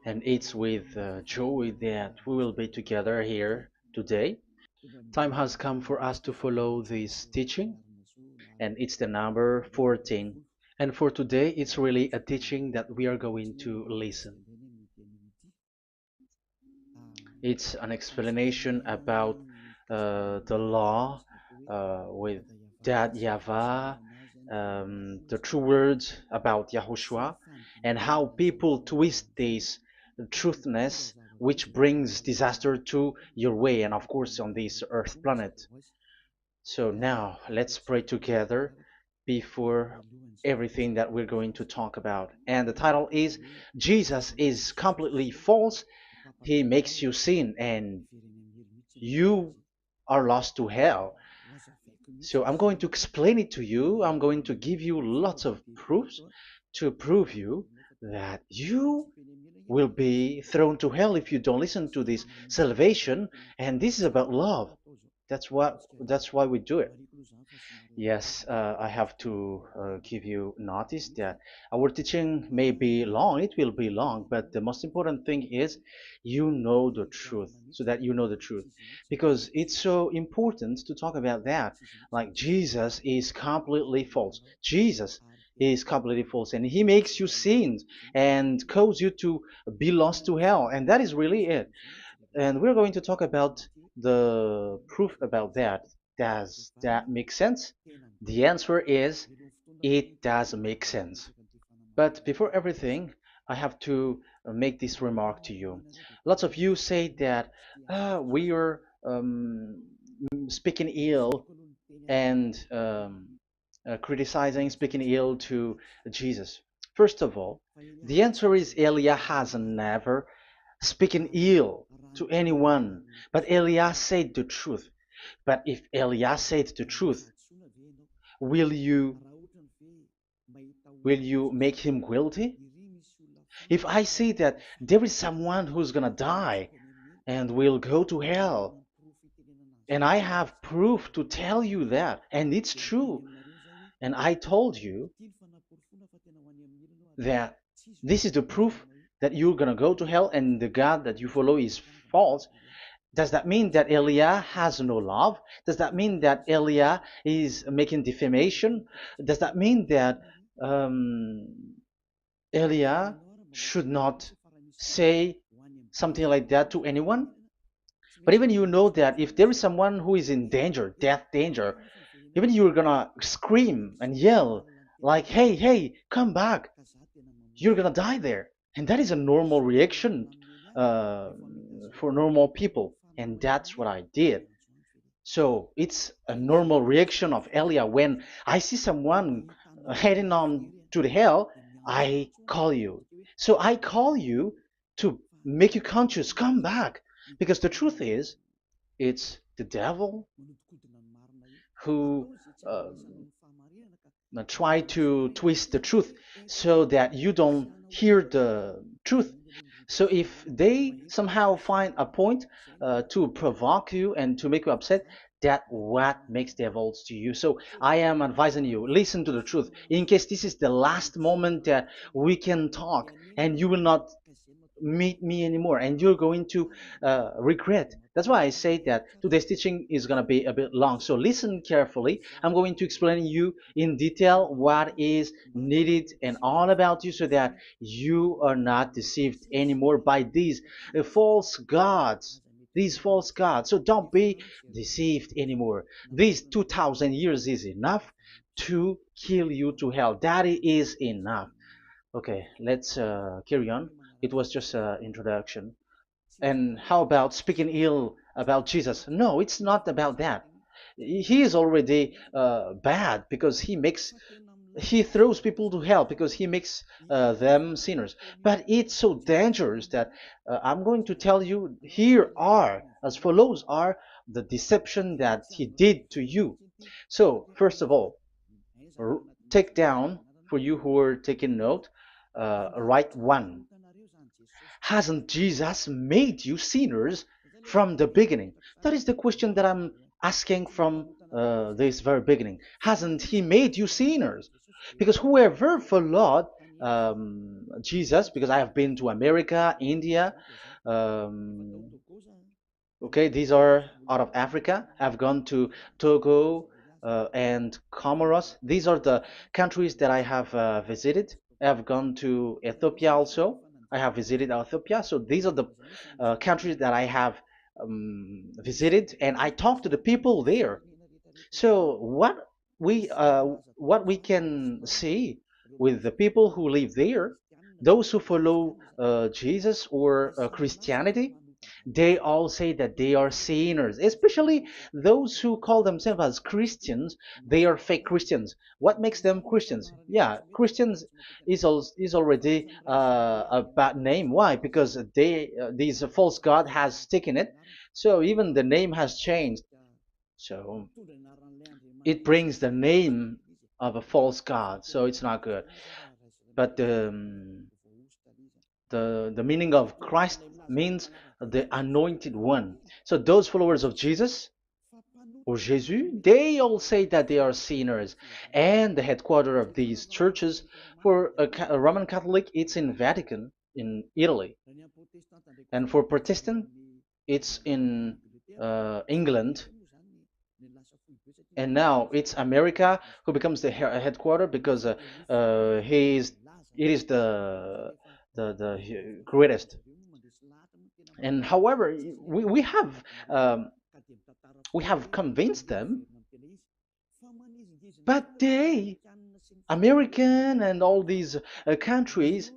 and it's with joy that we will be together here today. Time has come for us to follow this teaching, and it's the number 14. And for today, it's really a teaching that we are going to listen. It's an explanation about the law with that YAHVAH, the true words about YAHOSHUAH, and how people twist this truthness which brings disaster to your way and of course on this earth planet. So now let's pray together before everything that we're going to talk about. And the title is Jesus is completely false. He makes you sin and you are lost to hell. So I'm going to explain it to you. I'm going to give you lots of proofs to prove you that you will be thrown to hell if you don't listen to this salvation. And this is about love. That's why we do it. Yes, I have to give you notice that our teaching may be long, it will be long, but the most important thing is you know the truth, so that you know the truth. Because it's so important to talk about that. Like Jesus is completely false. Jesus is completely false, and he makes you sin and cause you to be lost to hell, and that is really it. And we're going to talk about the proof about that. Does that make sense? The answer is it does make sense. But before everything, I have to make this remark to you. Lots of you say that we are speaking ill and criticizing, speaking ill to Jesus. First of all, the answer is Elia has never speaking ill to anyone, but Elia said the truth. But if Elia said the truth, will you will you make him guilty? If I say that there is someone who's gonna die and will go to hell, and I have proof to tell you that, and it's true, and I told you that this is the proof that you're gonna go to hell and the God that you follow is false, does that mean that Elia has no love? Does that mean that Elia is making defamation? Does that mean that um, Elia should not say something like that to anyone? But even you know that if there is someone who is in danger, death danger, even you're gonna scream and yell like, "Hey, hey, come back! You're gonna die there." And that is a normal reaction uh, for normal people, and that's what I did. So it's a normal reaction of Elia when I see someone heading on to the hell, I call you. So I call you to make you conscious, come back. Because the truth is, it's the devil who try to twist the truth so that you don't hear the truth. So if they somehow find a point to provoke you and to make you upset, that what makes devils to you. So I am advising you, listen to the truth. In case this is the last moment that we can talk and you will not meet me anymore and you're going to regret. That's why I say that today's teaching is going to be a bit long, so listen carefully. I'm going to explain you in detail what is needed and all about you so that you are not deceived anymore by these false gods, so don't be deceived anymore. These 2000 years is enough to kill you to hell. That is enough. Okay, let's carry on. It was just an introduction. And how about speaking ill about Jesus? No, it's not about that. He is already bad because he throws people to hell because he makes them sinners. But it's so dangerous that I'm going to tell you here are as follows are the deception that he did to you. So first of all, take down for you who are taking note. Write one. Hasn't Jesus made you sinners from the beginning? That is the question that I'm asking from this very beginning. Hasn't he made you sinners? Because whoever followed Jesus, because I have been to America, India. Um, okay, these are out of Africa. I've gone to Togo and Comoros. These are the countries that I have visited. I have gone to Ethiopia also. I have visited Ethiopia. So these are the countries that I have visited, and I talked to the people there. So what we can see with the people who live there, those who follow Jesus or Christianity, they all say that they are sinners, especially those who call themselves as Christians. They are fake Christians. What makes them Christians? Yeah, Christians is already a bad name. Why? Because these false god has taken it. So even the name has changed. So it brings the name of a false god, so it's not good. But the meaning of Christ means the anointed one. So those followers of Jesus or Jesus, they all say that they are sinners. And the headquarters of these churches for a Roman Catholic, it's in Vatican in Italy, and for Protestant, it's in England, and now it's America who becomes the headquarter because he is it is the greatest. And however, um, we have convinced them, but they, American and all these countries,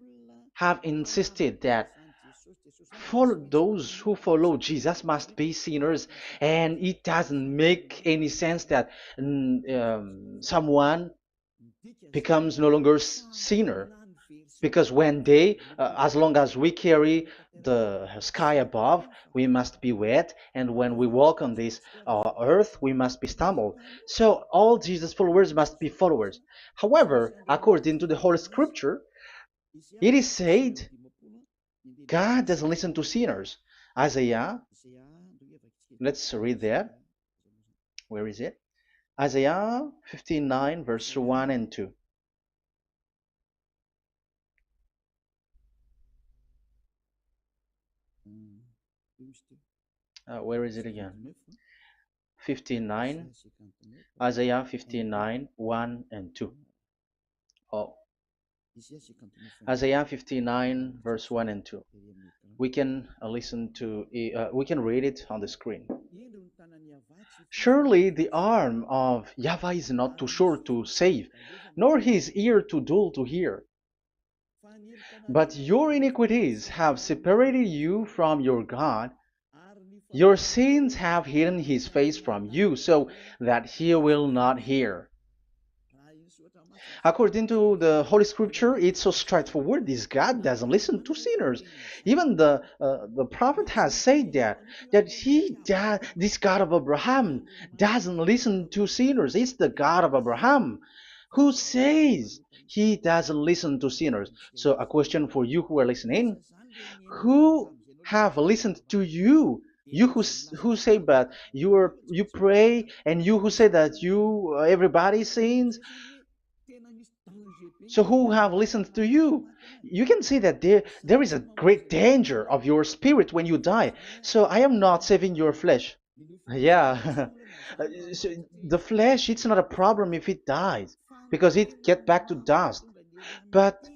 have insisted that those who follow Jesus must be sinners, and it doesn't make any sense that someone becomes no longer sinner, because when they as long as we carry the sky above, we must be wet, and when we walk on this earth, we must be stumbled. So all Jesus followers must be followers. However, according to the Holy Scripture, it is said God doesn't listen to sinners. Isaiah, let's read that. Where is it? Isaiah 59 verse 1 and 2. Where is it again? 59, Isaiah 59, 1 and 2. Oh, Isaiah 59, verse 1 and 2. We can we can read it on the screen. Surely the arm of Yahweh is not too short to save, nor his ear too dull to hear. But your iniquities have separated you from your God. Your sins have hidden his face from you so that he will not hear. According to the Holy Scripture, it's so straightforward. This God doesn't listen to sinners. Even the prophet has said this God of Abraham doesn't listen to sinners. It's the God of Abraham who says he doesn't listen to sinners. So a question for you who are listening: who have listened to you? You who say that you pray, and you who say that you everybody sins, so who have listened to you? You can see that there is a great danger of your spirit when you die. So I am not saving your flesh. Yeah. So the flesh, it's not a problem if it dies, because it get back to dust. But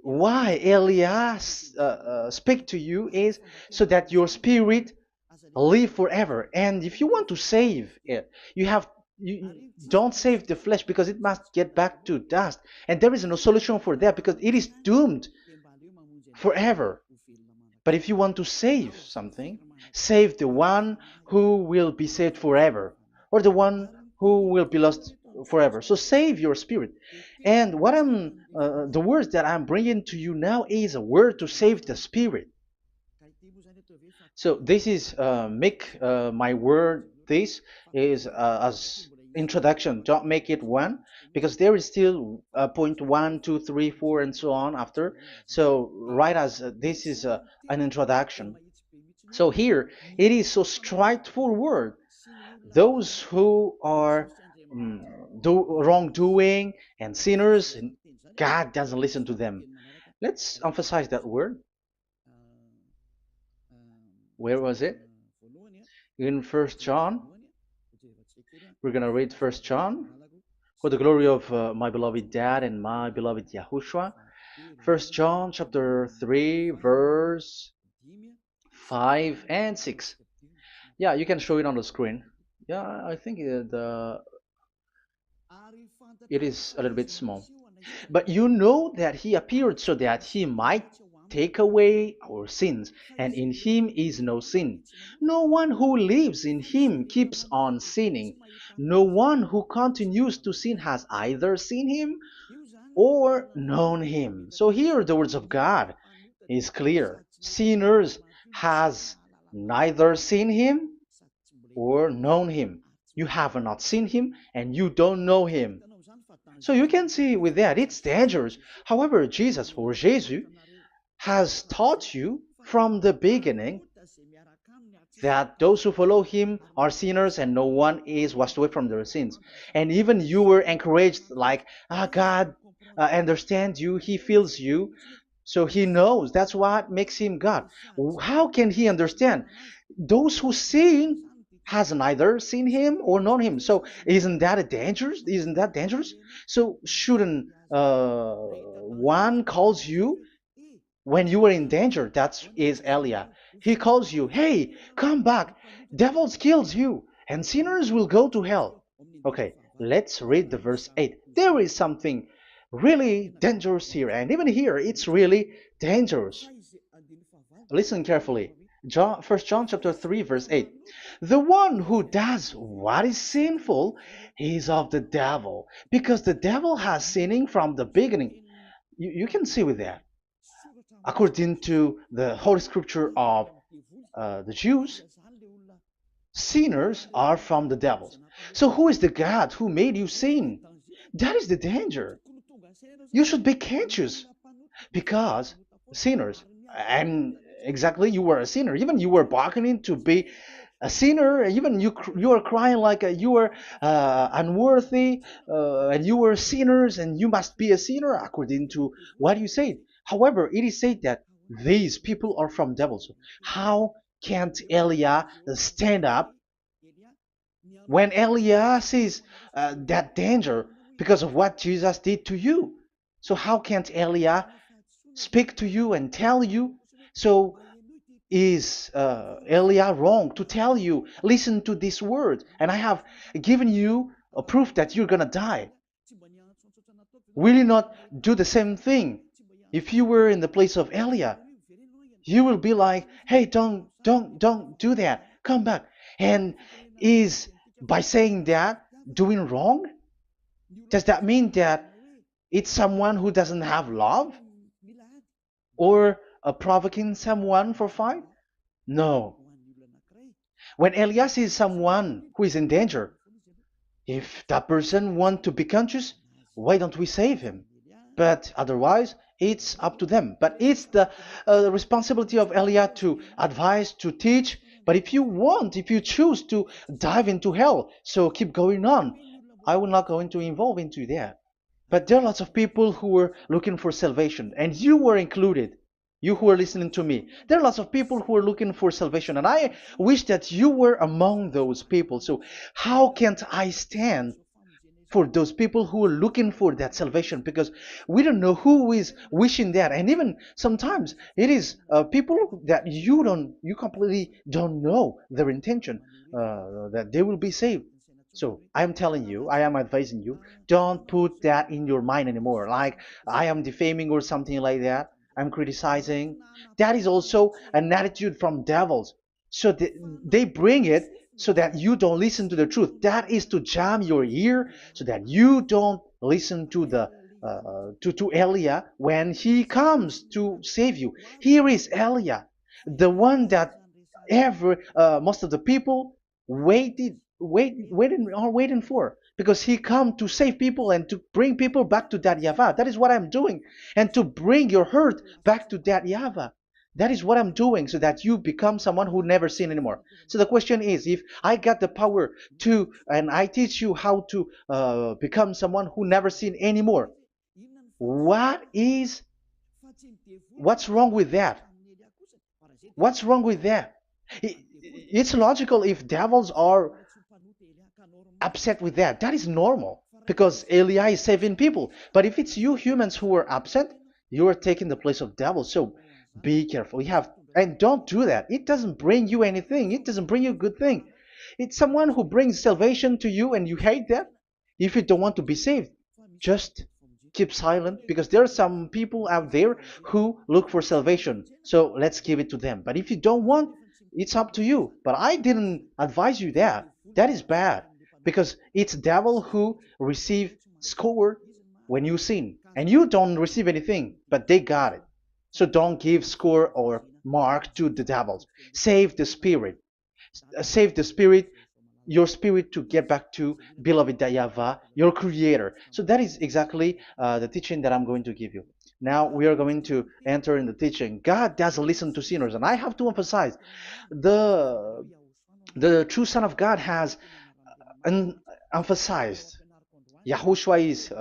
why Elias speak to you is so that your spirit live forever. And if you want to save it, you don't save the flesh, because it must get back to dust, and there is no solution for that because it is doomed forever. But if you want to save something, save the one who will be saved forever, or the one who will be lost forever. So save your spirit. And the words that I'm bringing to you now is a word to save the spirit. So this is make my word. This is as introduction. Don't make it one, because there is still point one, two, three, four, and so on after. So write as this is an introduction. So here it is so straightforward. Those who are wrongdoing and sinners, God doesn't listen to them. Let's emphasize that word. Where was it? In First John. We're gonna read First John. For the glory of my beloved Dad and my beloved Yahushua. First John chapter 3 verse 5 and 6. Yeah, you can show it on the screen. Yeah, I think it is a little bit small. But you know that he appeared so that he might take away our sins, and in him is no sin. No one who lives in him keeps on sinning. No one who continues to sin has either seen him or known him. So here the words of God is clear. Sinners has neither seen him or known him. You have not seen him and you don't know him. So you can see with that it's dangerous. However, Jesus or Jesus has taught you from the beginning that those who follow him are sinners and no one is washed away from their sins. And even you were encouraged like, God understands you, he feels you, so he knows. That's what makes him God. How can he understand? Those who sin has neither seen him or known him. So isn't that a dangerous? Isn't that dangerous? So shouldn't one calls you when you are in danger? That is Elia. He calls you, hey, come back. Devils kills you, and sinners will go to hell. Okay, let's read the verse 8. There is something really dangerous here, and even here it's really dangerous. Listen carefully. First John chapter 3 verse 8. The one who does what is sinful is of the devil, because the devil has sinning from the beginning. You can see with that. According to the Holy Scripture of the Jews, sinners are from the devils. So who is the God who made you sin? That is the danger. You should be conscious because sinners, and exactly you were a sinner. Even you were bargaining to be a sinner. Even you were crying like you were unworthy, and you were sinners, and you must be a sinner according to what you said. However, it is said that these people are from devils. How can't Elia stand up when Elia sees that danger because of what Jesus did to you? So how can't Elia speak to you and tell you? So is Elia wrong to tell you, listen to this word, and I have given you a proof that you're gonna die? Will you not do the same thing? If you were in the place of Elia, you will be like, hey, don't do that, come back. And is by saying that doing wrong? Does that mean that it's someone who doesn't have love, or provoking someone for fight? No. When Elias is someone who is in danger, if that person wants to be conscious, why don't we save him? But otherwise, it's up to them. But it's the responsibility of Elia to advise, to teach. But if you choose to dive into hell, so keep going on. I will not go into involve into that. But there are lots of people who were looking for salvation, and you were included. You who are listening to me, there are lots of people who are looking for salvation, and I wish that you were among those people. So how can't I stand for those people who are looking for that salvation? Because we don't know who is wishing that, and even sometimes it is people that you completely don't know their intention, that they will be saved. So I am telling you, I am advising you, don't put that in your mind anymore, like I am defaming or something like that, I'm criticizing. That is also an attitude from devils. So they bring it so that you don't listen to the truth. That is to jam your ear so that you don't listen to the to Elia when he comes to save you. Here is Elia, the one that most of the people waiting for, because he come to save people and to bring people back to that Yahvah. That is what I'm doing, and to bring your hurt back to that Yahvah. That is what I'm doing, so that you become someone who never sin anymore. So the question is, if I got the power and I teach you how to become someone who never sin anymore, What is what's wrong with that? What's wrong with that? It's logical if devils are upset with that. That is normal because Eli is saving people. But if it's you humans who are upset, you are taking the place of devils. So be careful. You have and don't do that. It doesn't bring you anything. It doesn't bring you a good thing. It's someone who brings salvation to you and you hate that. If you don't want to be saved, just keep silent because there are some people out there who look for salvation. So let's give it to them. But if you don't want, it's up to you. But I didn't advise you that. That is bad because it's devil who receive score when you sin and you don't receive anything, but they got it. So don't give score or mark to the devils. Save the spirit. Save the spirit, your spirit to get back to beloved Yahweh, your creator. So that is exactly the teaching that I'm going to give you. Now we are going to enter in the teaching. God doesn't listen to sinners, and I have to emphasize the the true Son of God has emphasized. Yahushua is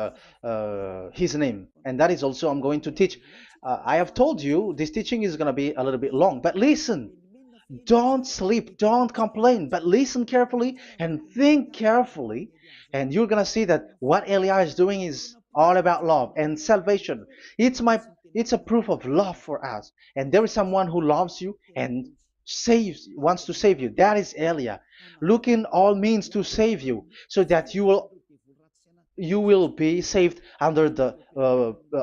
his name, and that is also I'm going to teach. I have told you this teaching is going to be a little bit long, but listen. Don't sleep, don't complain, but listen carefully and think carefully, and you're gonna see that what Eli is doing is all about love and salvation. It's a proof of love for us, and there is someone who loves you and wants to save you. That is Elia, looking all means to save you, so that you will be saved under the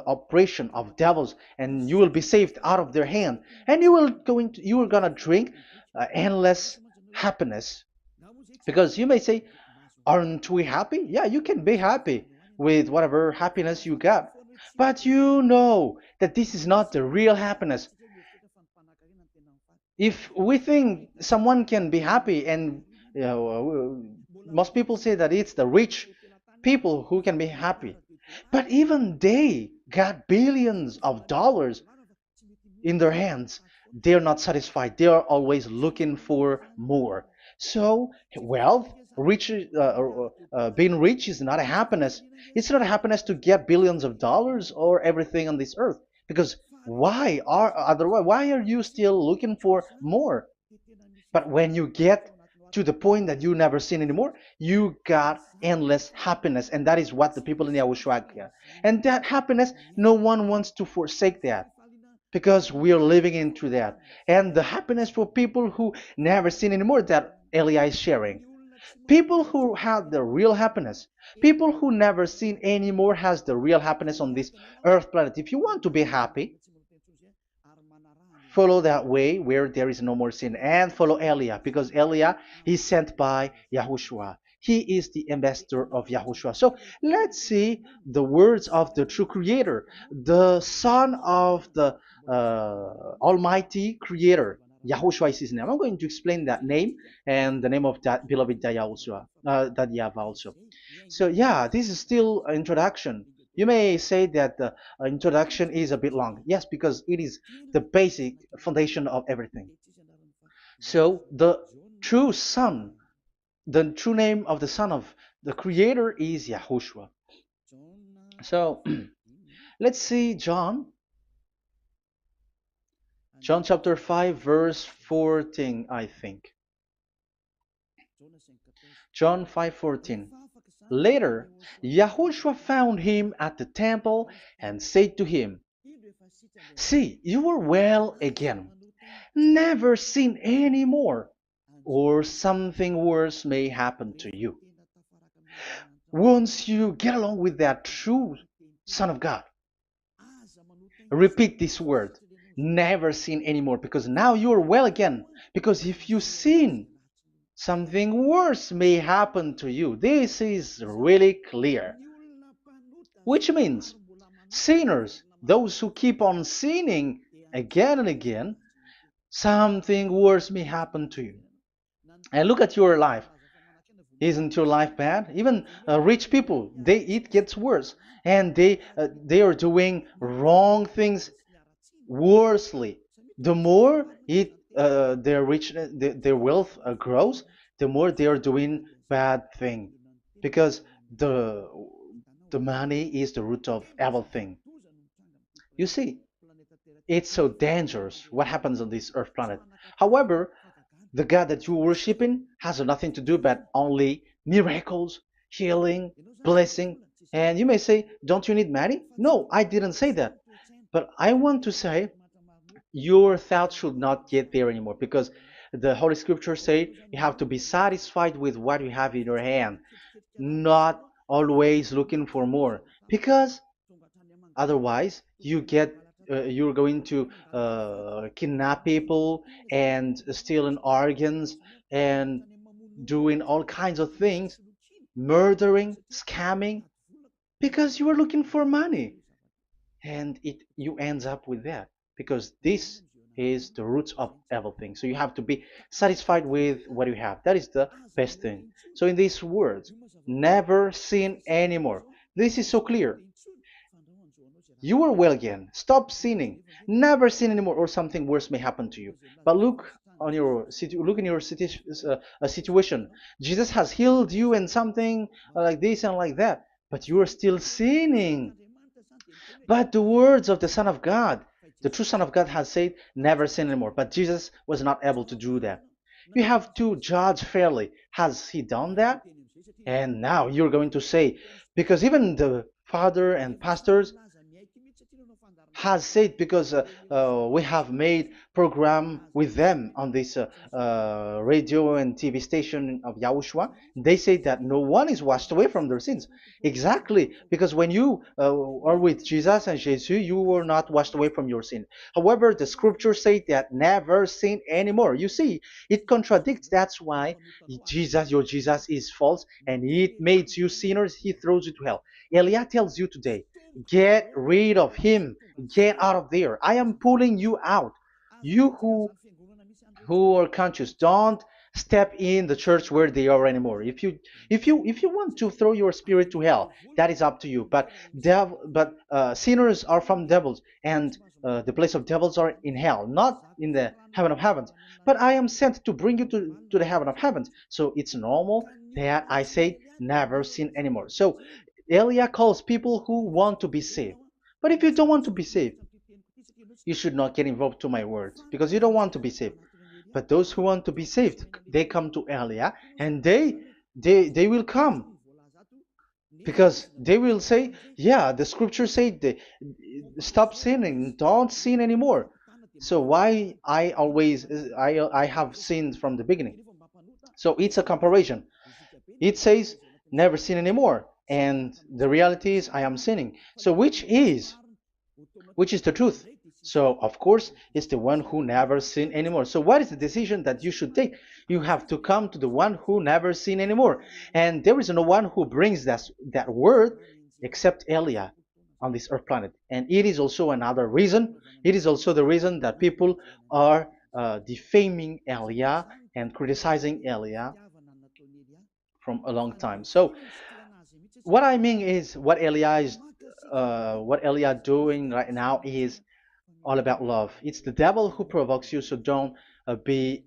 oppression of devils, and you will be saved out of their hand, and you are gonna drink endless happiness. Because you may say, aren't we happy? Yeah, you can be happy with whatever happiness you got, but you know that this is not the real happiness. If we think someone can be happy, and most people say that it's the rich people who can be happy, but even they got billions of dollars in their hands, they're not satisfied. They are always looking for more. So wealth, being rich is not a happiness. It's not a happiness to get billions of dollars or everything on this earth. Because why are you still looking for more? But when you get to the point that you never sin anymore, you got endless happiness, and that is what the people in Yahushua get. And that happiness, no one wants to forsake that because we are living into that. And the happiness for people who never sin anymore that Eli is sharing. People who have the real happiness, people who never sin anymore has the real happiness on this earth planet. If you want to be happy, follow that way where there is no more sin and follow Elia because Elia is sent by Yahushua. He is the ambassador of Yahushua. So let's see the words of the true creator, the son of the almighty creator. Yahushua is his name. I'm going to explain that name and the name of that beloved Yahushua, that Yahweh also. So yeah, this is still an introduction. You may say that the introduction is a bit long. Yes, because it is the basic foundation of everything. So true son, the true name of the son of the creator is Yahushua. So let's see John chapter 5 verse 14, I think. John 5:14. Later, Yahushua found him at the temple and said to him, "See, you are well again. Never sin any more, or something worse may happen to you." Once you get along with that true Son of God, repeat this word. Never sin anymore, because now you are well again. Because if you sin, something worse may happen to you. This is really clear. Which means sinners, those who keep on sinning again and again, something worse may happen to you. And look at your life. Isn't your life bad? Even rich people, it gets worse, and they are doing wrong things worsely. The more their richness, their wealth grows, the more they are doing bad thing, because the the money is the root of everything. You see, it's so dangerous what happens on this earth planet. However, the God that you're worshiping has nothing to do but only miracles, healing, blessing. And you may say, don't you need money? No, I didn't say that. But I want to say your thoughts should not get there anymore because the Holy Scripture say you have to be satisfied with what you have in your hand, not always looking for more. Because otherwise, you're going to kidnap people and stealing organs and doing all kinds of things, murdering, scamming, because you are looking for money, and it you ends up with that because this is the roots of everything. So you have to be satisfied with what you have. That is the best thing. So in these words, never sin anymore. This is so clear. You are well again. Stop sinning. Never sin anymore, or something worse may happen to you. But look in your situation. Jesus has healed you and something like this and like that, but you are still sinning. But the words of the Son of God, the true Son of God, has said, "Never sin anymore." But Jesus was not able to do that. You have to judge fairly. Has he done that? And now you're going to say, because even the father and pastors has said, because we have made program with them on this radio and TV station of Yahushua. They say that no one is washed away from their sins. Exactly, because when you are with Jesus and Jesus, you were not washed away from your sin. However, the scriptures say that never sin anymore. You see, it contradicts. That's why your Jesus is false, and it makes you sinners. He throws you to hell. Elia tells you today, get rid of him. Get out of there. I am pulling you out. You who are conscious, don't step in the church where they are anymore. If you want to throw your spirit to hell, that is up to you. But sinners are from devils, and the place of devils are in hell, not in the heaven of heavens. But I am sent to bring you to the heaven of heavens. So it's normal that I say never sin anymore. So Elia calls people who want to be saved. But if you don't want to be saved, you should not get involved to my words because you don't want to be saved. But those who want to be saved, they come to Elia, and they will come because they will say, yeah, the scriptures say stop sinning, don't sin anymore. So why I have sinned from the beginning? So it's a comparison. It says never sin anymore, and the reality is I am sinning. So which is the truth? So, of course, it's the one who never sin anymore. So, what is the decision that you should take? You have to come to the one who never sin anymore. And there is no one who brings that word except Elia on this earth planet. And it is also another reason. It is also the reason that people are defaming Elia and criticizing Elia from a long time. So, what I mean is what Elia doing right now is all about love. It's the devil who provokes you, so don't be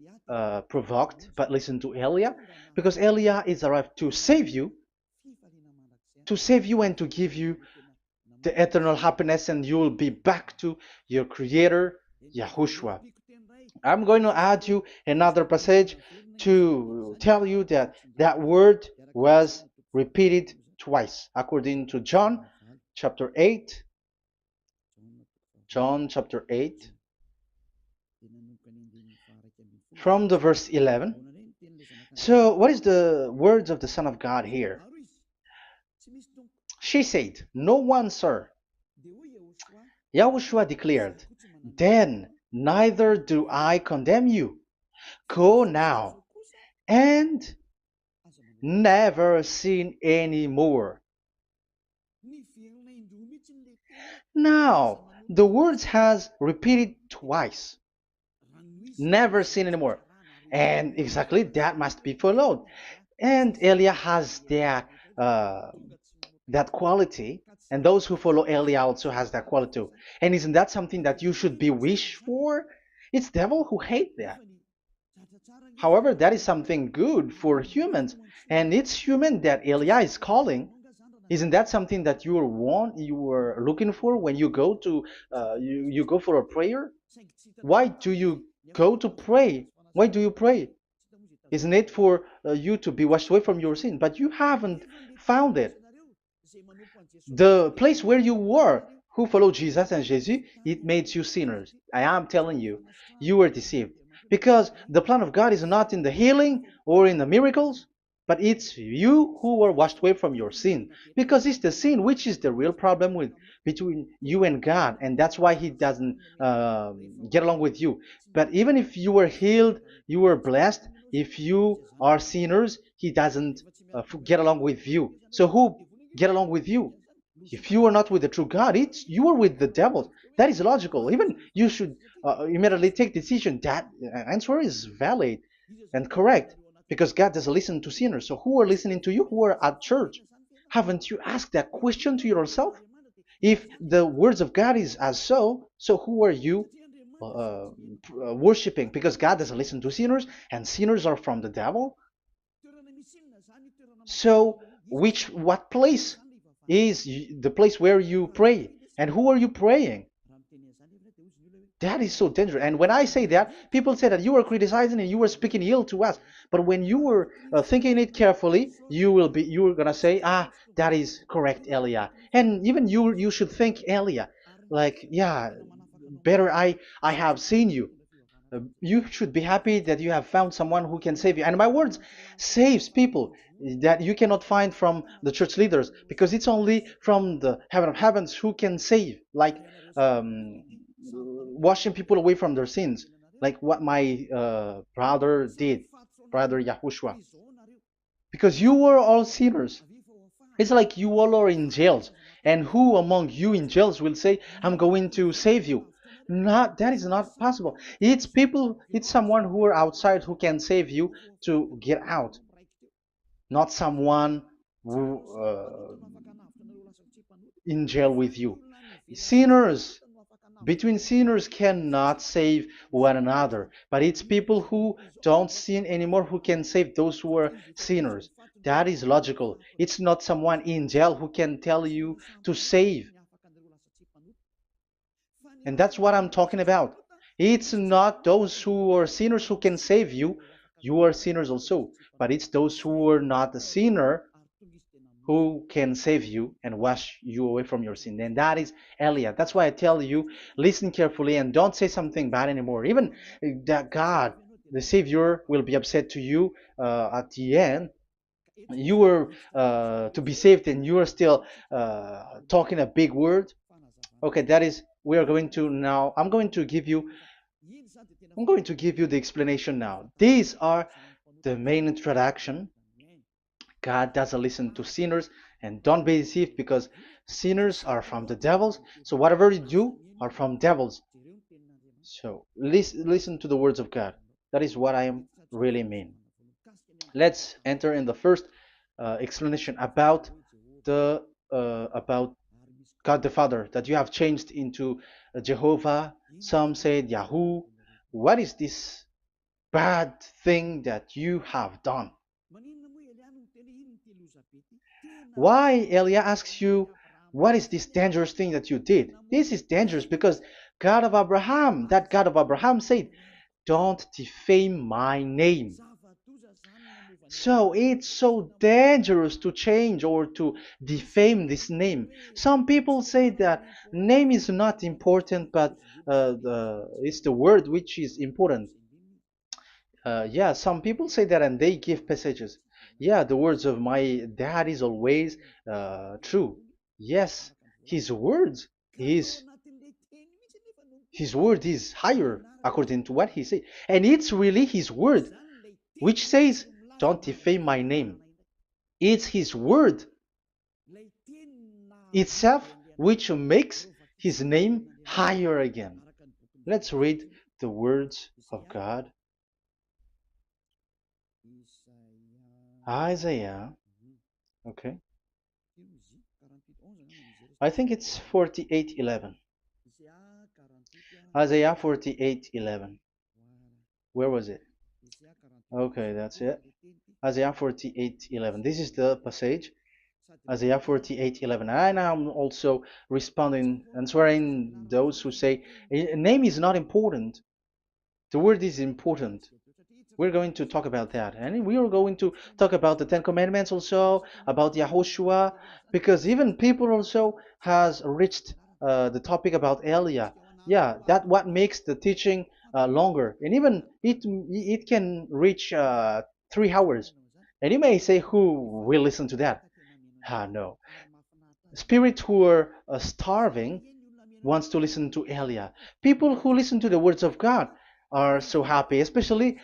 provoked, but listen to Elia, because Elia is arrived to save you and to give you the eternal happiness, and you will be back to your Creator, Yahushua. I'm going to add you another passage to tell you that that word was repeated twice, according to chapter 8, John chapter 8, from the verse 11. So, what is the words of the Son of God here? She said, "No one, sir." Yahushua declared, "Then neither do I condemn you. Go now and never sin any more." Now, the words has repeated twice. Never sin anymore. And exactly that must be followed. And Elia has that quality, and those who follow Elia also has that quality too. And isn't that something that you should be wish for? It's devil who hate that. However, that is something good for humans, and it's human that Elia is calling. Isn't that something that you were looking for when you go to you go for a prayer? Why do you go to pray? Why do you pray? Isn't it for you to be washed away from your sin? But you haven't found it. The place where you were, who followed Jesus and Jesus, it made you sinners. I am telling you, you were deceived. Because the plan of God is not in the healing or in the miracles, but it's you who were washed away from your sin. Because it's the sin which is the real problem with between you and God, and that's why He doesn't get along with you. But even if you were healed, you were blessed. If you are sinners, He doesn't get along with you. So who get along with you? If you are not with the true God, it's you are with the devil. That is logical. Even you should immediately take decision. That answer is valid and correct because God doesn't listen to sinners. So who are listening to you? Who are at church? Haven't you asked that question to yourself? If the words of God is as so who are you worshiping? Because God doesn't listen to sinners, and sinners are from the devil. So, what place is the place where you pray? And who are you praying? That is so dangerous. And when I say that, people say that you were criticizing and you were speaking ill to us. But when you were thinking it carefully, you were gonna say, that is correct, Elia. And even you should think Elia, like, yeah, better I have seen you. You should be happy that you have found someone who can save you. And my words saves people that you cannot find from the church leaders because it's only from the heaven of heavens who can save, like washing people away from their sins, like what my brother did, brother Yahushua. Because you were all sinners. It's like you all are in jails. And who among you in jails will say, I'm going to save you? Not that is not possible. It's people, it's someone who are outside who can save you to get out, not someone who in jail with you. Sinners, between sinners cannot save one another, but it's people who don't sin anymore who can save those who are sinners. That is logical. It's not someone in jail who can tell you to save. And that's what I'm talking about. It's not those who are sinners who can save you. You are sinners also. But it's those who are not a sinner who can save you and wash you away from your sin. And that is Eliah. That's why I tell you, listen carefully and don't say something bad anymore. Even that God, the Savior, will be upset to you at the end. You were to be saved and you are still talking a big word. Okay, that is, we are going to now, I'm going to give you the explanation now. These are the main introduction. God doesn't listen to sinners, and don't be deceived because sinners are from the devils. So whatever you do are from devils. So listen to the words of God. That is what I am really mean. Let's enter in the first explanation about God the Father that you have changed into Jehovah. Some said Yahoo. What is this bad thing that you have done? Why Elia asks you, what is this dangerous thing that you did? This is dangerous because God of Abraham, that God of Abraham said, don't defame my name. So it's so dangerous to change or to defame this name. Some people say that name is not important, but it's the word which is important. Yeah, some people say that and they give passages. Yeah, the words of my dad is always true. Yes, his words is his word is higher according to what he said. And it's really his word which says, don't defame my name. It's his word itself which makes his name higher again. Let's read the words of God. Isaiah, okay. I think it's 48:11. Isaiah 48:11. Where was it? Okay, that's it. Isaiah 48:11. This is the passage. Isaiah 48:11. And I'm also responding, answering those who say a name is not important. The word is important. We're going to talk about that. And we are going to talk about the Ten Commandments also, about Yahushua, because even people also has reached the topic about Elia. Yeah, that what makes the teaching longer. And even it can reach 3 hours. And you may say, who will listen to that? Ah, no. Spirits who are starving wants to listen to Elia. People who listen to the words of God are so happy, especially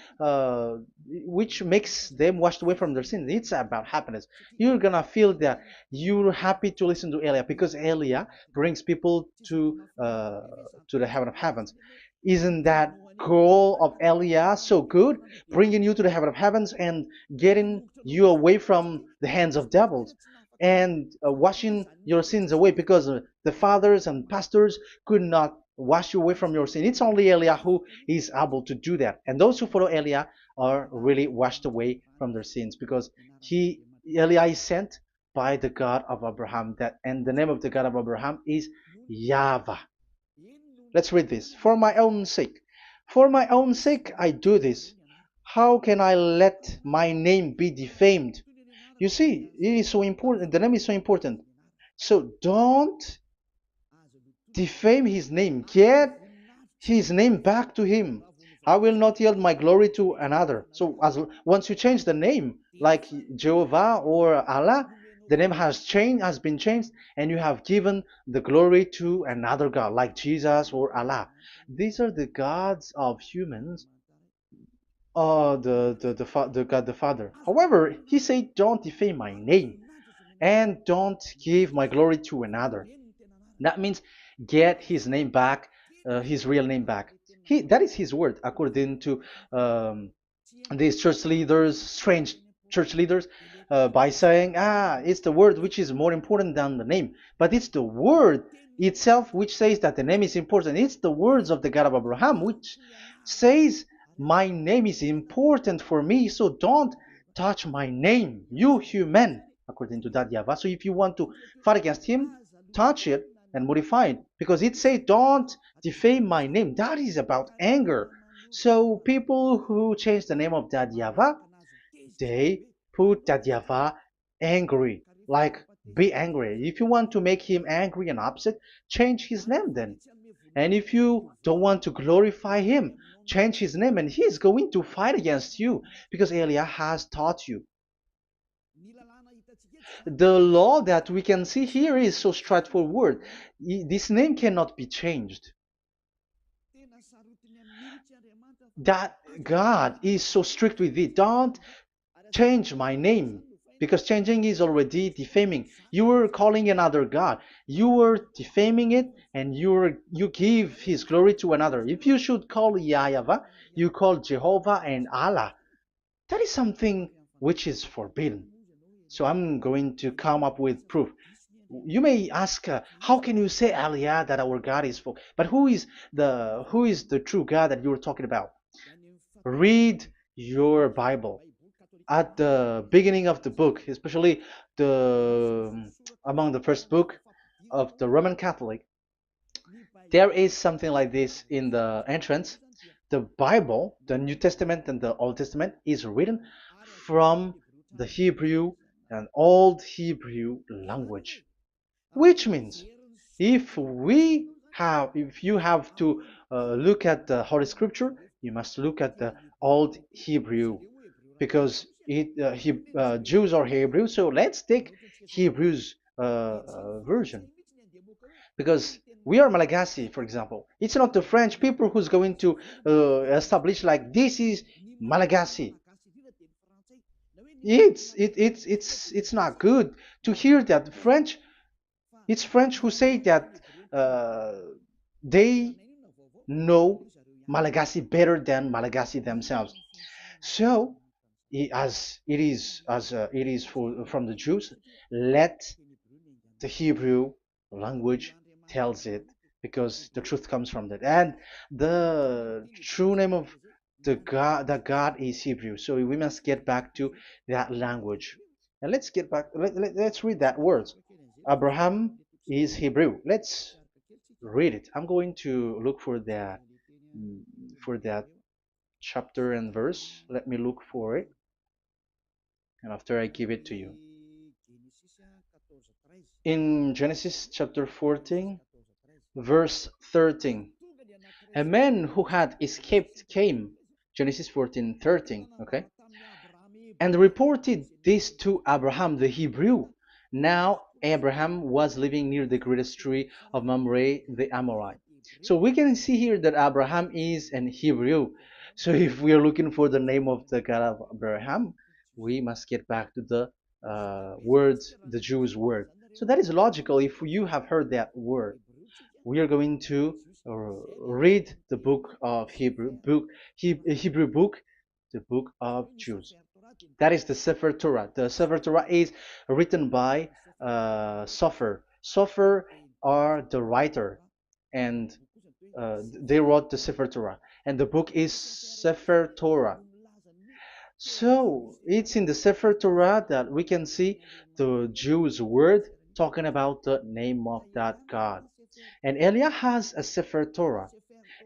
which makes them washed away from their sins. It's about happiness. You're gonna feel that you're happy to listen to Elia because Elia brings people to the heaven of heavens. Isn't that goal of Elia so good, bringing you to the heaven of heavens and getting you away from the hands of devils? And washing your sins away because the fathers and pastors could not wash you away from your sin. It's only Elia who is able to do that. And those who follow Elia are really washed away from their sins because Elia is sent by the God of Abraham. And the name of the God of Abraham is YAHVAH. Let's read this. For my own sake. For my own sake I do this. How can I let my name be defamed? You see, it is so important. The name is so important. So don't defame his name. Get his name back to him. I will not yield my glory to another. So once you change the name, like Jehovah or Allah, the name has been changed, and you have given the glory to another God, like Jesus or Allah. These are the gods of humans, the God the Father. However, he said, "Don't defame my name, and don't give my glory to another." That means get his name back, his real name back. That is his word, according to um, these church leaders, strange church leaders, by saying, it's the word which is more important than the name. But it's the word itself which says that the name is important. It's the words of the God of Abraham which says, my name is important for me, so don't touch my name, you human, according to that YAHVAH. So if you want to fight against him, touch it and modify it, because it says, don't defame my name. That is about anger. So people who change the name of that YAHVAH, they put that YAHVAH angry, like be angry. If you want to make him angry and upset, change his name then. And if you don't want to glorify him, change his name and he's going to fight against you because Elia has taught you. The law that we can see here is so straightforward. This name cannot be changed. That God is so strict with it. Don't change my name, because changing is already defaming. You are calling another God. You are defaming it, and you give his glory to another. If you should call YAHVAH, you call Jehovah and Allah. That is something which is forbidden. So I'm going to come up with proof. You may ask, how can you say Aliyah that our God is full? But who is the true God that you're talking about? Read your Bible. At the beginning of the book, especially the among the first book of the Roman Catholic, there is something like this in the entrance. The Bible, the New Testament and the Old Testament, is written from the Hebrew and Old Hebrew language, which means if you have to look at the Holy Scripture, you must look at the Old Hebrew, because Jews are Hebrew. So let's take Hebrew's version, because we are Malagasy, for example. It's not the French people who's going to establish like this is Malagasy. It's not good to hear that French. It's French who say that uh, they know Malagasy better than Malagasy themselves. So, as it is from the Jews, let the Hebrew language tells it, because the truth comes from that, and the true name of the God is Hebrew. So we must get back to that language. And let's get back. Let's read that word. Abraham is Hebrew. Let's read it. I'm going to look mm, for that chapter and verse. Let me look for it, and after I give it to you. In Genesis chapter 14, verse 13, a man who had escaped came, Genesis 14:13, okay, and reported this to Abraham the Hebrew. Now Abraham was living near the greatest tree of Mamre the Amorite. So we can see here that Abraham is an Hebrew. So if we are looking for the name of the God of Abraham, we must get back to the word, the Jews' word. So that is logical. If you have heard that word, we are going to read the book of Hebrew book, the book of Jews. That is the Sefer Torah. The Sefer Torah is written by Sofer. Sofer are the writer, and they wrote the Sefer Torah, and the book is Sefer Torah. So it's in the Sefer Torah that we can see the Jews' word talking about the name of that God. And Elia has a Sefer Torah,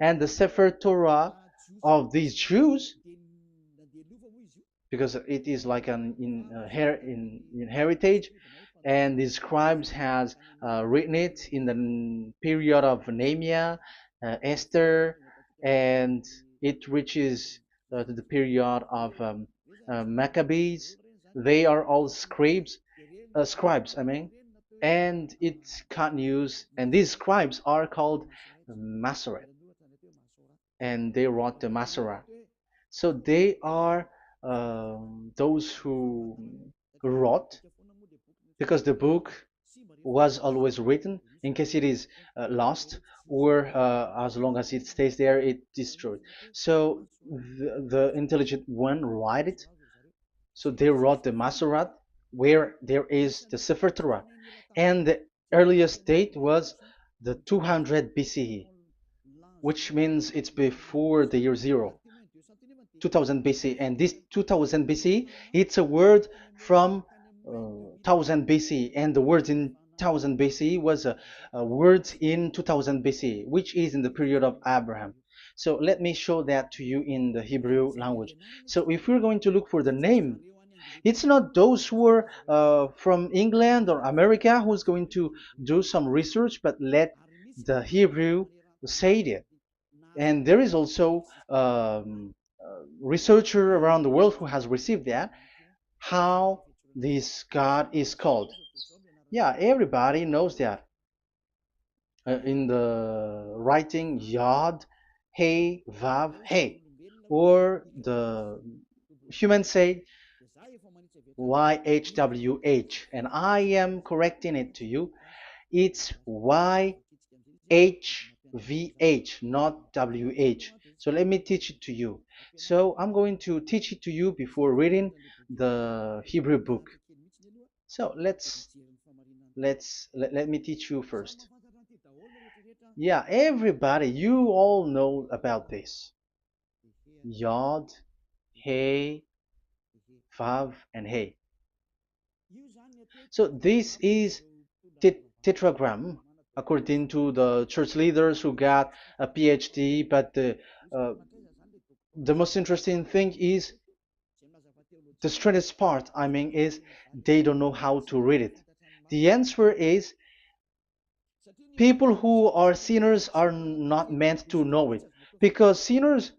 and the Sefer Torah of these Jews, because it is like an in heritage, and the scribes has written it in the period of Nehemiah, Esther, and it reaches to the period of Maccabees. They are all scribes, I mean, and it continues, and these scribes are called Masoret, and they wrote the Masorah. So they are those who wrote, because the book was always written in case it is lost, or as long as it stays there, it destroyed. So the intelligent one write it. So they wrote the Masorat, where there is the Sefer Torah, and the earliest date was the 200 BCE, which means it's before the year zero. 2000 BC, and this 2000 BC, it's a word from 1000 BC, and the word in 1000 BC was a word in 2000 BC, which is in the period of Abraham. So let me show that to you in the Hebrew language. So if we're going to look for the name, it's not those who are from England or America who's going to do some research, but let the Hebrew say it. And there is also researcher around the world who has received that, how this God is called. Yeah, everybody knows that. In the writing Yod, Hey, Vav, Hey, or the human say YHWH, and I am correcting it to you. It's YHVH, not WH. So let me teach it to you. So I'm going to teach it to you before reading the Hebrew book. So let me teach you first. Yeah, everybody, you all know about this. Yod, Hey, Vav, and Hey. So this is tetragram, according to the church leaders who got a PhD. But the most interesting thing is, the strangest part, I mean, is they don't know how to read it. The answer is, people who are sinners are not meant to know it, because sinners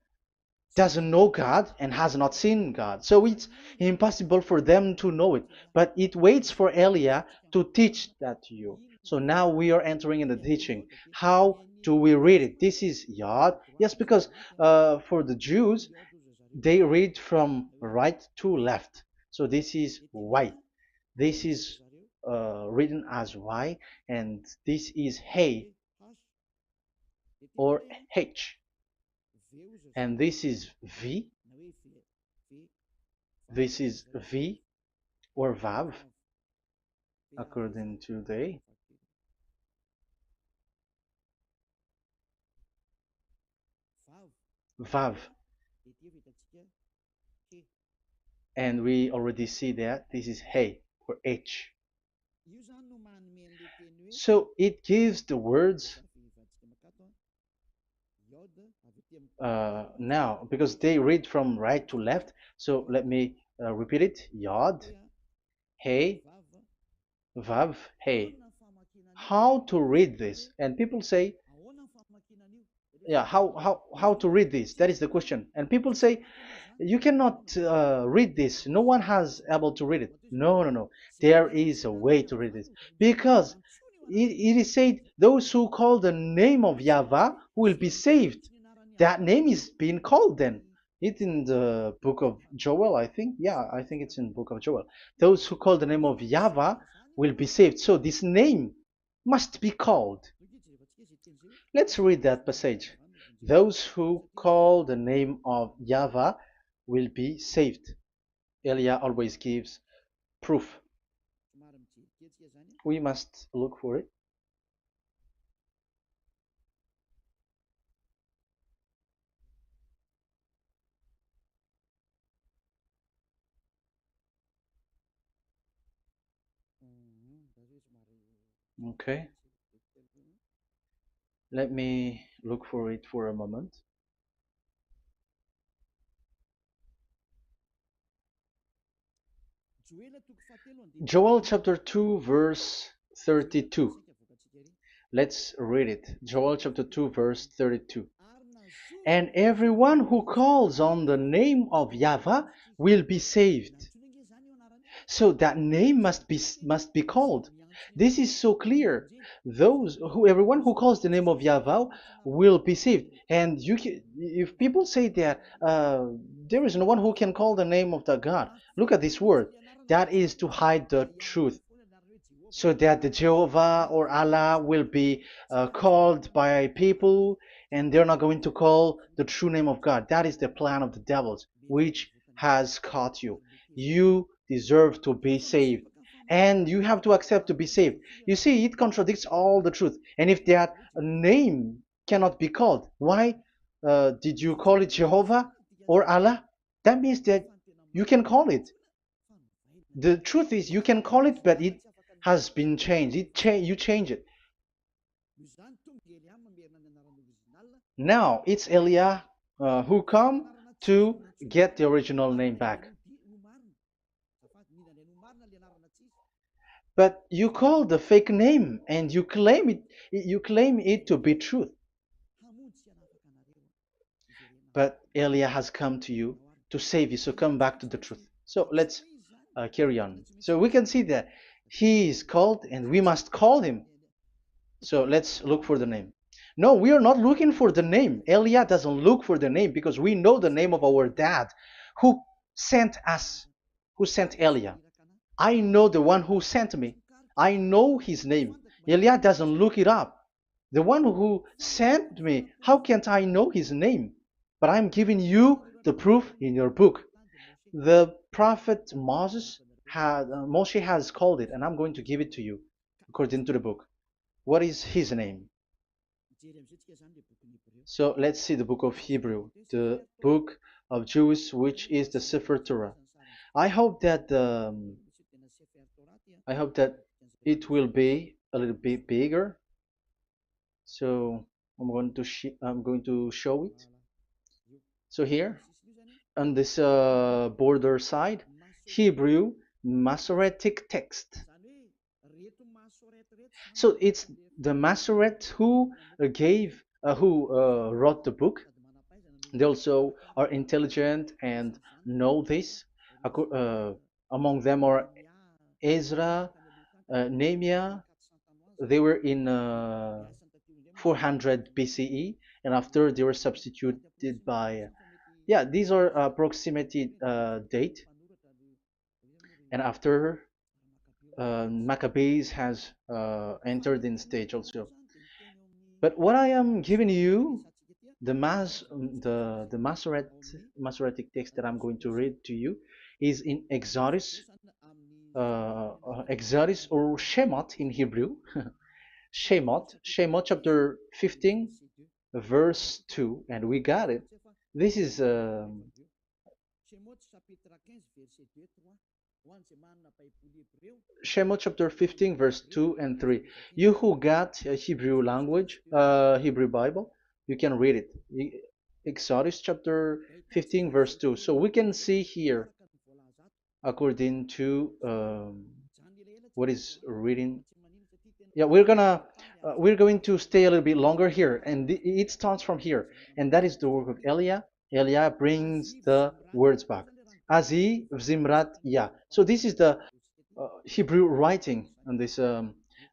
doesn't know God and has not seen God. So it's impossible for them to know it. But it waits for Elia to teach that to you. So now we are entering in the teaching. How do we read it? This is Yod. Yes, because for the Jews, they read from right to left. So this is Y. This is written as Y, and this is Hey or H. And this is V. This is V or Vav, according to the Vav. And we already see that this is Hey. or H. So it gives the words now because they read from right to left. So let me repeat it. Yod, Hey, Vav, Hey. How to read this? And people say, yeah, how to read this? That is the question. And people say, you cannot read this. No one has able to read it. No, no, no. There is a way to read this because it is said those who call the name of Yahweh will be saved. That name is being called then. It's in the book of Joel, I think. Yeah, I think it's in the book of Joel. Those who call the name of Yahweh will be saved. So this name must be called. Let's read that passage. Those who call the name of Yahweh will be saved. Elia always gives proof. We must look for it. Okay, let me look for it for a moment. Joel chapter 2, verse 32. Let's read it. Joel chapter 2, verse 32. And everyone who calls on the name of Yahweh will be saved. So that name must be called. This is so clear. Everyone who calls the name of Yahweh will be saved. And if people say that there is no one who can call the name of the God, look at this word. That is to hide the truth, so that the Jehovah or Allah will be called by people, and they're not going to call the true name of God. That is the plan of the devils, which has caught you. You deserve to be saved, and you have to accept to be saved. You see, it contradicts all the truth. And if that name cannot be called, why did you call it Jehovah or Allah? That means that you can call it. The truth is, you can call it, but it has been changed. You change it. Now it's Elia who come to get the original name back. But you call the fake name and you claim it. You claim it to be truth. But Elia has come to you to save you. So come back to the truth. So let's carry on. So we can see that he is called and we must call him. So let's look for the name. No, we are not looking for the name. Elia doesn't look for the name because we know the name of our dad who sent us, who sent Elia. I know the one who sent me. I know his name. Elia doesn't look it up. The one who sent me, how can't I know his name? But I'm giving you the proof in your book. The prophet Moshe has called it, and I'm going to give it to you according to the book. What is his name? So let's see the book of Hebrew, the book of Jews, which is the Sefer Torah. I hope that it will be a little bit bigger. So I'm going to show it. So here on this border side, Hebrew Masoretic text. So it's the Masoret who wrote the book. They also are intelligent and know this. Among them are Ezra, Nehemiah. They were in 400 BCE, and after they were substituted by, yeah, these are approximated date. And after Maccabees has entered in stage also. But what I am giving you, the Masoretic text that I'm going to read to you, is in Exodus or Shemot in Hebrew, Shemot chapter 15, verse 2, and we got it. This is Shemot chapter 15, verse 2 and 3. You who got a Hebrew language, Hebrew Bible, you can read it. Exodus chapter 15, verse 2. So we can see here, according to what is reading. Yeah, we're going to stay a little bit longer here, and it starts from here, and that is the work of Eliah. Eliah brings the words back. Azi Zimrat Ya. So this is the Hebrew writing on this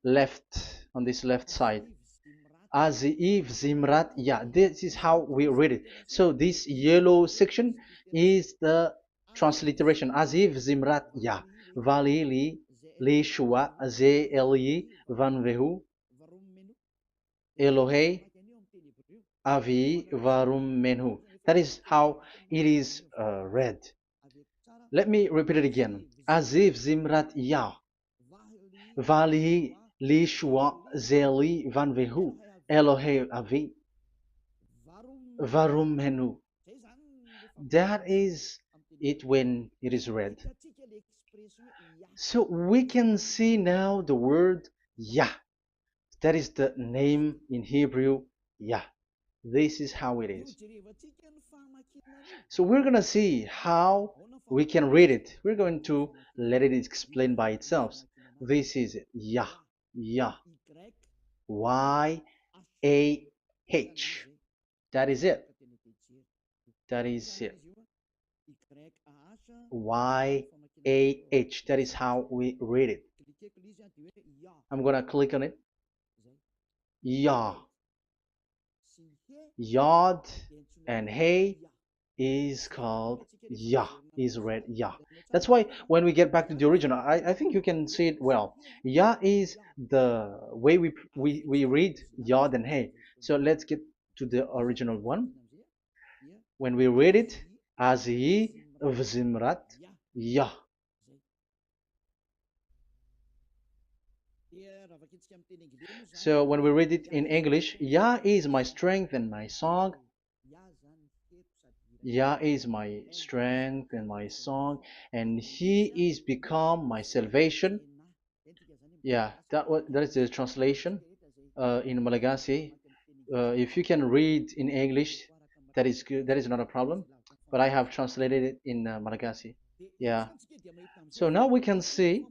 left side. Aziv Zimrat Ya. This is how we read it. So this yellow section is the transliteration. Aziv Zimrat Ya. Vali li shua ze eli van vehu Elohei avi varum menhu. That is how it is read. Let me repeat it again. Aziv Zimrat Ya. Vali li shua ze eli van vehu Elohei avi varum menhu. That is it when it is read. So we can see now the word Yah. That is the name in Hebrew, Yah. This is how it is. So we're going to see how we can read it. We're going to let it explain by itself. This is it. Yah. Yah. Y-A-H. That is it. That is it. Y-A-H. That is how we read it. I'm going to click on it. Yah. Yod and Hey is called Yah, is read Yah. That's why when we get back to the original, I think you can see it well. Yah is the way we read Yod and Hey. So let's get to the original one. When we read it, Azi Vzimrat Yah. So when we read it in English, Yah is my strength and my song. Yah is my strength and my song, and He is become my salvation. Yeah, that is the translation in Malagasy. If you can read in English, that is good. That is not a problem. But I have translated it in Malagasy. Yeah. So now we can see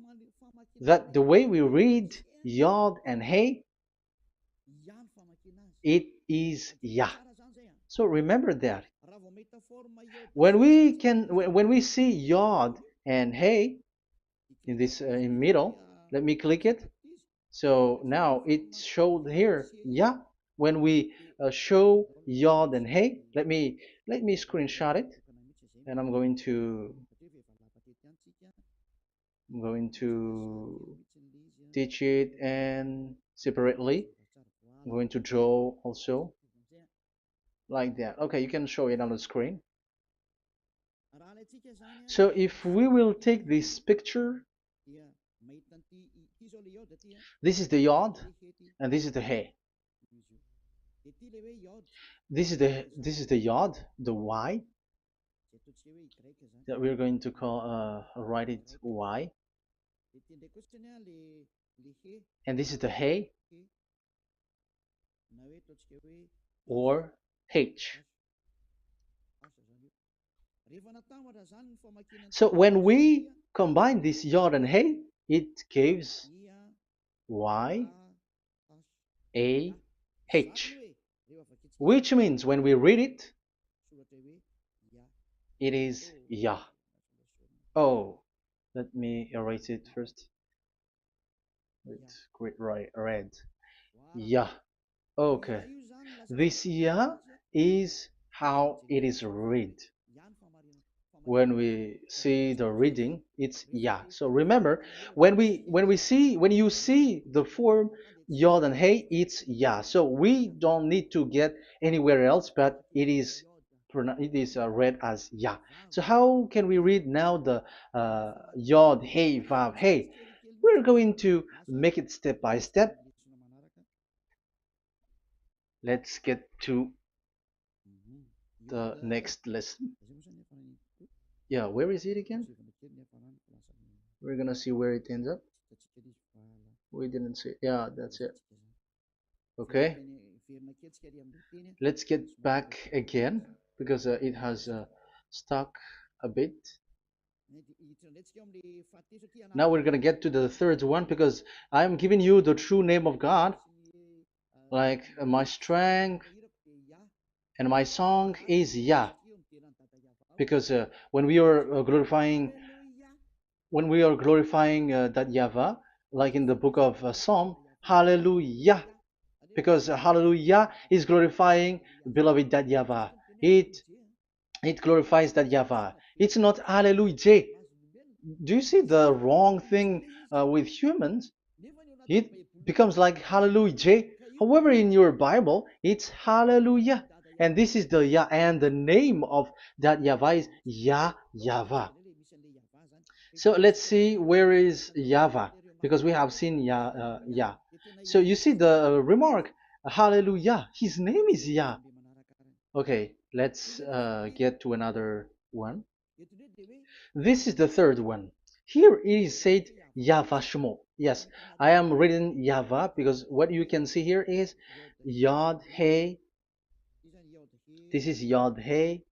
that the way we read Yod and Hey, it is Yah. So remember that when we see Yod and Hey in this in middle, let me click it. So now it showed here Yah. When we show Yod and Hey, let me screenshot it, and I'm going to teach it and separately. I'm going to draw also like that. Okay, you can show it on the screen. So if we will take this picture, this is the Yod and this is the Hey. This is the Yod, the Y that we're going to call write it Y, and this is the Hey or H. So when we combine this Yod and Hey, it gives Y A H, which means when we read it, it is Yah. Oh, let me erase it first with great red. Yah. Okay. This Yah is how it is read. When we see the reading, it's Yah. So remember, when you see the form Yod and Hey, it's Yah. So we don't need to get anywhere else, but it is read as Yah. So how can we read now the Yod, Hey, Vav, Hey? We're going to make it step by step. Let's get to the next lesson. Yeah, where is it again? We're gonna see where it ends up. We didn't see. Yeah, that's it. Okay. Let's get back again because it has stuck a bit. Now we're gonna get to the third one because I'm giving you the true name of God, like my strength and my song is Yah. Because when we are glorifying that Yahweh, like in the book of Psalm, Hallelujah, because Hallelujah is glorifying beloved that Yahweh. It it glorifies that Yahweh. It's not Hallelujah. Do you see the wrong thing with humans? It becomes like Hallelujah. However, in your Bible, it's Hallelujah. And this is the Yah, and the name of that Yahweh is Yahweh. So let's see where is Yahweh, because we have seen Yah. So you see the remark, Hallelujah. His name is Yah. Okay, let's get to another one. This is the third one. Here it is said YAHVAH. Yes, I am reading Yahvah because what you can see here is Yod Hey. This is Yod Hey.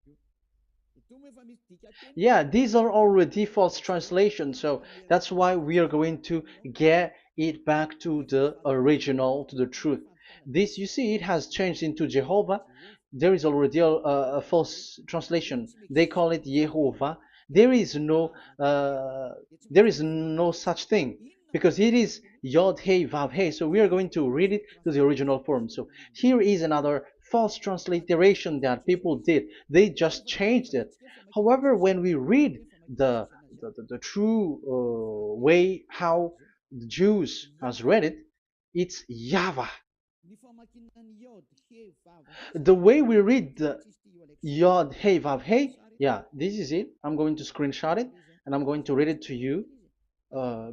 Yeah, these are already false translations, so that's why we are going to get it back to the original, to the truth. This, you see, it has changed into Jehovah. There is already a false translation. They call it Yehovah. There is no, uh, there is no such thing because it is Yod Hey Vav Hey. So we are going to read it to the original form. So here is another false transliteration that people did. They just changed it. However, when we read the true way how the Jews has read it, it's Yahweh. The way we read the Yod Hey Vav Hey, yeah, this is it. I'm going to screenshot it and I'm going to read it to you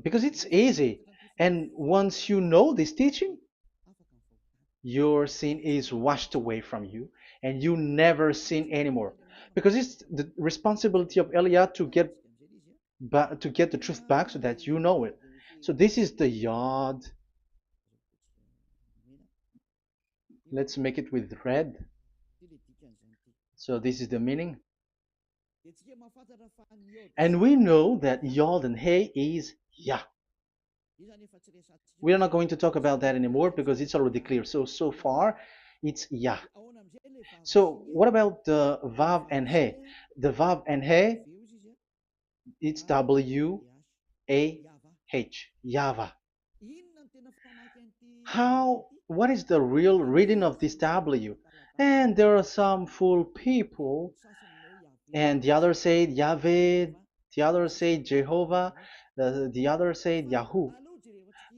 because it's easy. And once you know this teaching, your sin is washed away from you and you never sin anymore because it's the responsibility of Eliah to get the truth back so that you know it. So this is the Yod. Let's make it with red. So this is the meaning, and we know that Yod and Hey is Yah. We are not going to talk about that anymore because it's already clear. So far it's Yah. So what about the Vav and He? The Vav and He, it's W A H, Yahvah. What is the real reading of this W? And there are some fool people, and the other say Yahweh, the other say Jehovah, the other say Yahoo.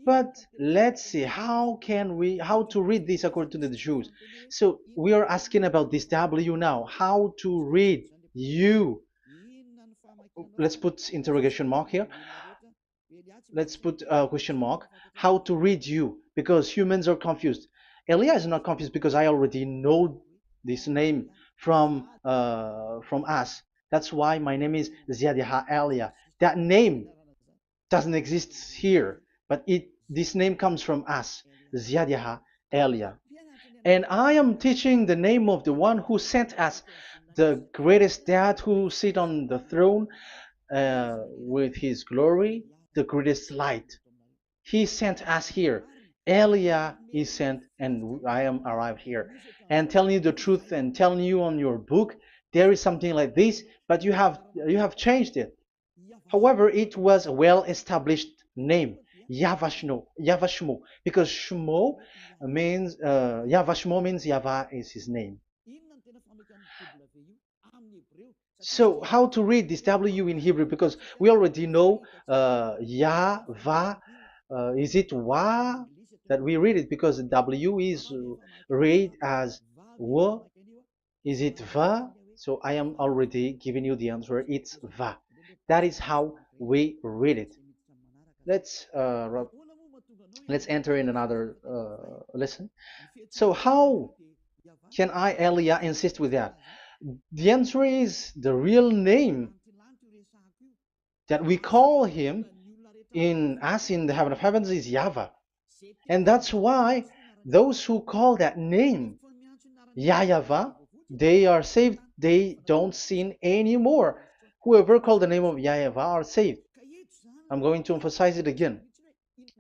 But let's see how to read this according to the Jews. So we are asking about this W now. How to read you? Let's put interrogation mark here. Let's put a question mark. How to read you? Because humans are confused. Elia is not confused because I already know this name from us. That's why my name is Ziadiha Elia. That name doesn't exist here, but this name comes from us, Ziadiha Elia. And I am teaching the name of the one who sent us, the greatest dad who sit on the throne with his glory, the greatest light. He sent us here. Elia is sent, and I am arrived here. And telling you the truth and telling you on your book, there is something like this, but you have changed it. However, it was a well-established name, YAHVAH, because Shmo means YAHVAH means Yahweh is his name. So how to read this W in Hebrew? Because we already know Yahvah. Is it Wa that we read it? Because W is read as W. Is it Va? So I am already giving you the answer. It's Va. That is how we read it. Let's enter in another lesson. So how can I, Elia, insist with that? The answer is the real name that we call him in as in the heaven of heavens is YAHVAH. And that's why those who call that name YAHVAH, they are saved. They don't sin anymore. Whoever called the name of YAHVAH are saved. I'm going to emphasize it again.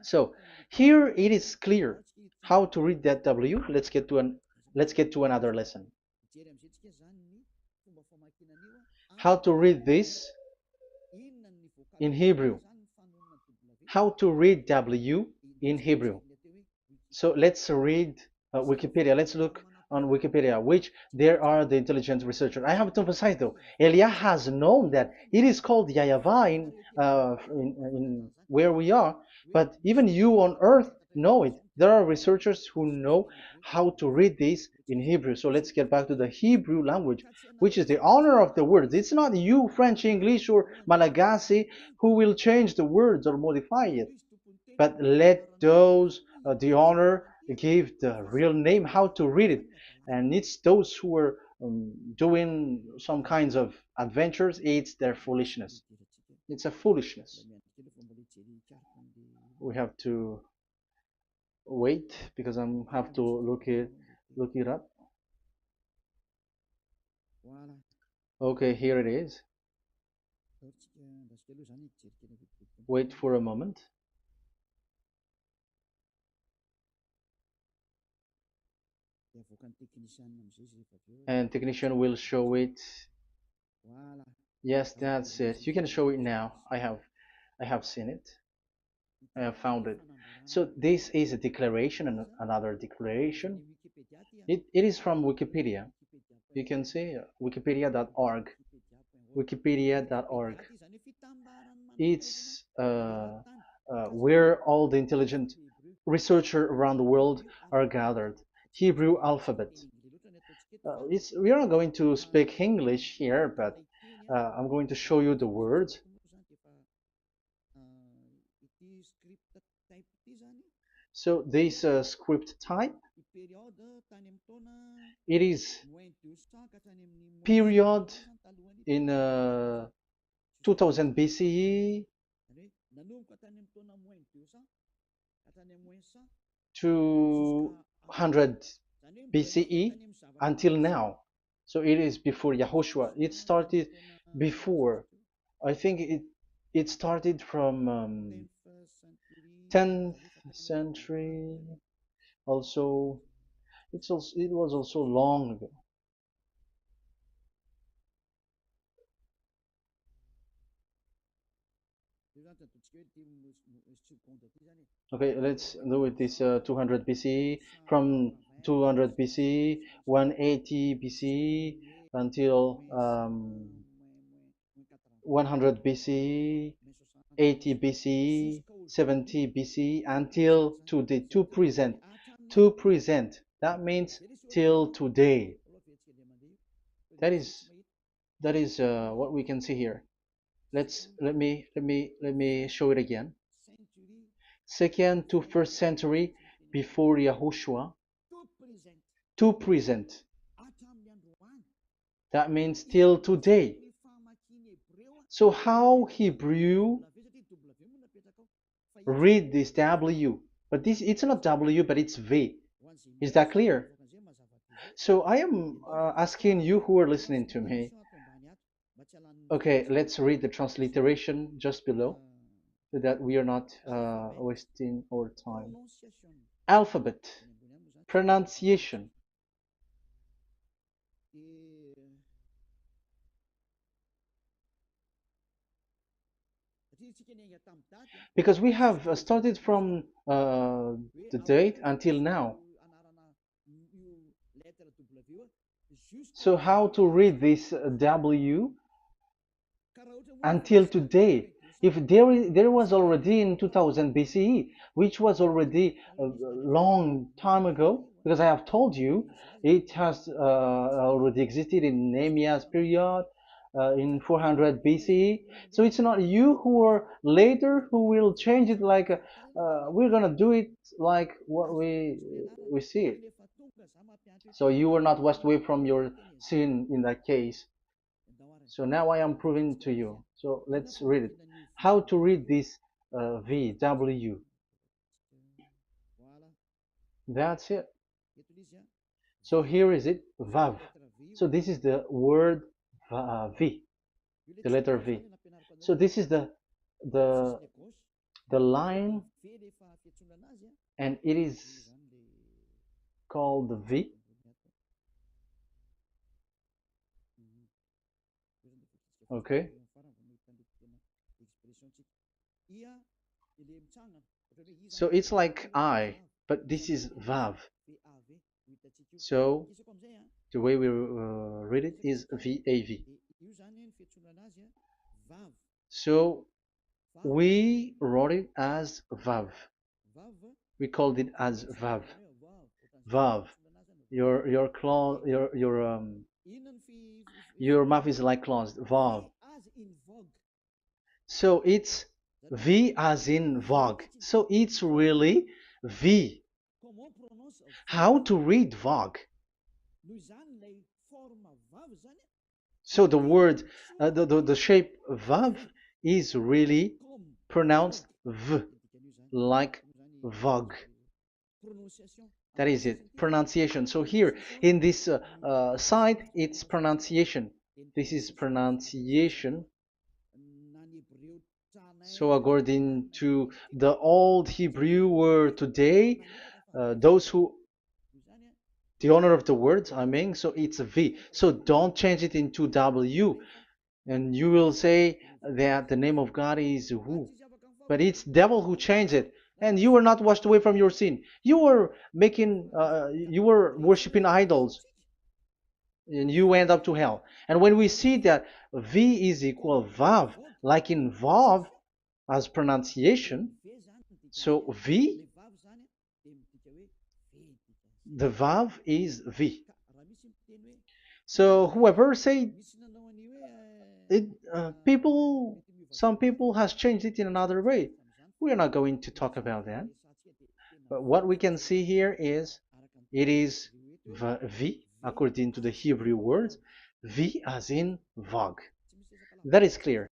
So here it is clear how to read that W. Let's get to another lesson. How to read this in Hebrew. How to read W in Hebrew. So let's read Wikipedia. Let's look on Wikipedia, which there are the intelligent researchers. I have to emphasize though, Elia has known that it is called YAHVAH in where we are, but even you on earth know it. There are researchers who know how to read this in Hebrew. So let's get back to the Hebrew language, which is the honor of the words. It's not you, French, English, or Malagasy, who will change the words or modify it, but let those the honor give the real name how to read it. And it's those who are doing some kinds of adventures, it's their foolishness. It's a foolishness. We have to wait because I have to look it up. Okay, here it is. Wait for a moment. And technician will show it. Yes, that's it. You can show it now. I have seen it. I have found it. So this is a declaration and another declaration. It is from Wikipedia. You can see wikipedia.org. Wikipedia.org. It's where all the intelligent researchers around the world are gathered. Hebrew alphabet. We are not going to speak English here, but I'm going to show you the words. So this script type, it is period in 2000 BCE, 200 BCE until now. So it is before Yahushua. It started before. I think it started from 10th century. Also, it was also long ago. Okay, let's do it this 200 BCE, from 200 BCE, 180 BCE until 100 BCE, 80 BCE, 70 BCE until today, to present. To present. That means till today. That is what we can see here. Let me show it again. Second to first century before Yahushua, to present. That means till today. So how Hebrew read this W? But this it's not W, but it's V. Is that clear? So I am asking you who are listening to me. Okay, let's read the transliteration just below, so that we are not wasting our time. Alphabet, pronunciation. Because we have started from the date until now. So how to read this W until today? If there was already in 2000 BCE, which was already a long time ago, because I have told you it has already existed in Nehemiah's period, in 400 BCE. So it's not you who are later who will change it, like we're gonna do it like what we see it. So you were not washed away from your sin in that case. So now I am proving to you. So let's read it. How to read this V, W. That's it. So here is it, Vav. So this is the word V, the letter V. So this is the the line, and it is called the V. Okay. So it's like I, but this is Vav. So the way we read it is VAV. So we wrote it as Vav. We called it as Vav. Vav. Your claw, your mouth is like closed. Vav. So it's V as in Vogue. So it's really V. How to read Vogue? So the word, the shape Vav is really pronounced V, like Vogue. That is it, pronunciation. So here in this side, it's pronunciation. This is pronunciation. So according to the old Hebrew word today, those who the owner of the word, I mean, so it's a V. So don't change it into W, and you will say that the name of God is who, but it's devil who changed it. And you were not washed away from your sin. You were you were worshiping idols, and you end up to hell. And when we see that V is equal Vav, like in Vav as pronunciation, so V, the Vav is V. So whoever say it, some people has changed it in another way. We are not going to talk about that. But what we can see here is it is V according to the Hebrew word, V as in Vogue. That is clear.